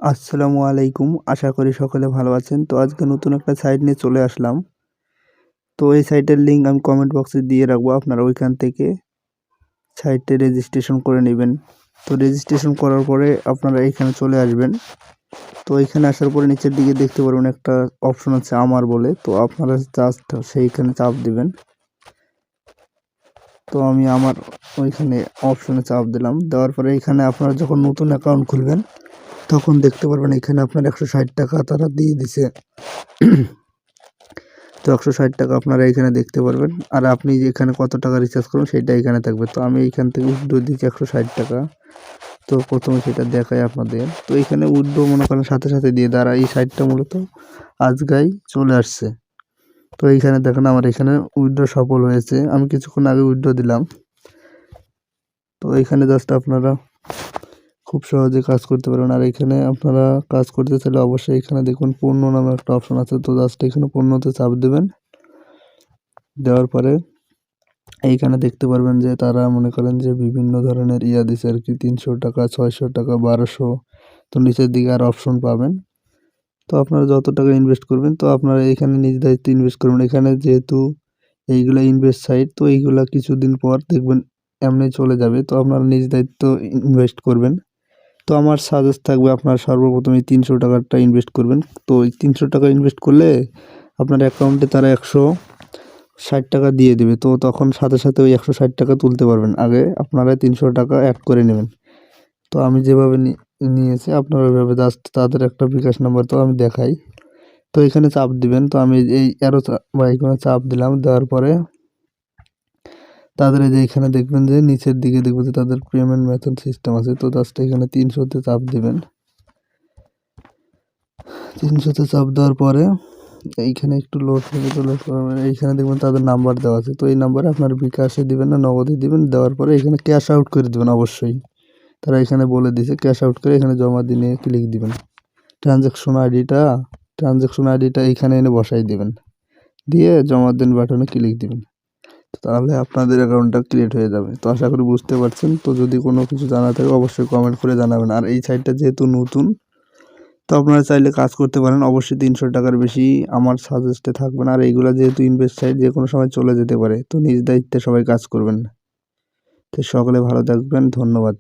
আসসালামু আলাইকুম। আশা করি সকলে ভালো আছেন। তো আজকে নতুন একটা সাইট নিয়ে চলে আসলাম। তো এই সাইটের লিঙ্ক আমি কমেন্ট বক্সে দিয়ে রাখবো। আপনারা ওইখান থেকে সাইটে রেজিস্ট্রেশন করে নেবেন। তো রেজিস্ট্রেশন করার পরে আপনারা এইখানে চলে আসবেন। তো এইখানে আসার পরে নিচের দিকে দেখতে পারবেন একটা অপশন আছে আমার বলে। তো আপনারা জাস্ট সেইখানে চাপ দিবেন। তো আমি আমার ওইখানে অপশনে চাপ দিলাম। দেওয়ার পরে এইখানে আপনারা যখন নতুন অ্যাকাউন্ট খুলবেন তখন দেখতে পারবেন এখানে আপনার 160 টাকা তারা দিয়ে দিছে। তো 160 টাকা আপনারা এখানে দেখতে পারবেন। আর আপনি এখানে কত টাকা রিচার্জ করুন সেটা এখানে থাকবে। তো আমি এইখান থেকে উইথড্র দিচ্ছি 160 টাকা। তো প্রথমে সেটা দেখাই আপনাদের। তো এখানে উইথড্র মনে করেন সাথে সাথে দিয়ে দেয়। আর এই সাইটটা মূলত আজকেই চলে আসছে। তো এইখানে দেখেন আমার এখানে উইথড্র সফল হয়েছে। আমি কিছুক্ষণ আগে উইথড্র দিলাম। তো এইখানে জাস্ট আপনারা খুব সহজে কাজ করতে পারবেন। আর এখানে আপনারা কাজ করতে চাইলে অবশ্যই এখানে দেখুন পণ্য নামে একটা অপশন আছে। তো জাস্ট এখানে পণ্যতে চাপ দেবেন। দেওয়ার পরে এইখানে দেখতে পারবেন যে তারা মনে করেন যে বিভিন্ন ধরনের দিছে আর কি 300 টাকা, 600 টাকা, 1200। তো নিচের দিকে আর অপশন পাবেন। তো আপনারা যত টাকা ইনভেস্ট করবেন তো আপনারা এখানে নিজ দায়িত্বে ইনভেস্ট করবেন। এখানে যেহেতু এইগুলা ইনভেস্ট সাইট, তো এইগুলা কিছুদিন পর দেখবেন এমনি চলে যাবে। তো আপনারা নিজ দায়িত্ব ইনভেস্ট করবেন। তো আমার সাজেস্ট থাকবে আপনার সর্বপ্রথমে 300 টাকাটা ইনভেস্ট করবেন। তো ওই 300 টাকা ইনভেস্ট করলে আপনার অ্যাকাউন্টে তারা 160 টাকা দিয়ে দেবে। তো তখন সাথে সাথে ওই 160 টাকা তুলতে পারবেন। আগে আপনারা 300 টাকা অ্যাড করে নেবেন। তো আমি যেভাবে নিয়েছি আপনারা ওইভাবে জাস্ট তাদের একটা বিকাশ নাম্বার তো আমি দেখাই। তো এখানে চাপ দিবেন। তো আমি এই অ্যারো বা এখানে চাপ দিলাম। দেওয়ার পরে তাদের এই যে এখানে দেখবেন যে নিচের দিকে দেখবেন যে তাদের পেমেন্ট মেথড সিস্টেম আছে। তো জাস্ট এখানে 300-তে চাপ দিবেন। 300-তে চাপ দেওয়ার পরে এইখানে একটু লোড হয়ে চলে আসবে। এইখানে দেখবেন তাদের নাম্বার দেওয়া আছে। তো এই নাম্বারে আপনার বিকাশে দিবেন না নগদে দিবেন। দেওয়ার পরে এখানে ক্যাশ আউট করে দেবেন অবশ্যই। তারা এখানে বলে দিয়েছে ক্যাশ আউট করে এখানে জমা দিয়ে ক্লিক দিবেন। ট্রানজ্যাকশন আইডিটা এইখানে এনে বসাই দিবেন। দিয়ে জমা দেন বাটনে ক্লিক দিবেন। তাহলে আপনাদের অ্যাকাউন্টটা ক্রিয়েট হয়ে যাবে। তো আশা করি বুঝতে পারছেন। তো যদি কোনো কিছু জানা থাকে অবশ্যই কমেন্ট করে জানাবেন। আর এই সাইটটা যেহেতু নতুন, তো আপনারা চাইলে কাজ করতে পারেন। অবশ্যই 300 টাকার বেশি আমার সাজেস্টে থাকবে না। আর এইগুলা যেহেতু ইনভেস্ট সাইট যে কোনো সময় চলে যেতে পারে। তো নিজ দায়িত্বে সবাই কাজ করবেন। তো সকলে ভালো থাকবেন। ধন্যবাদ।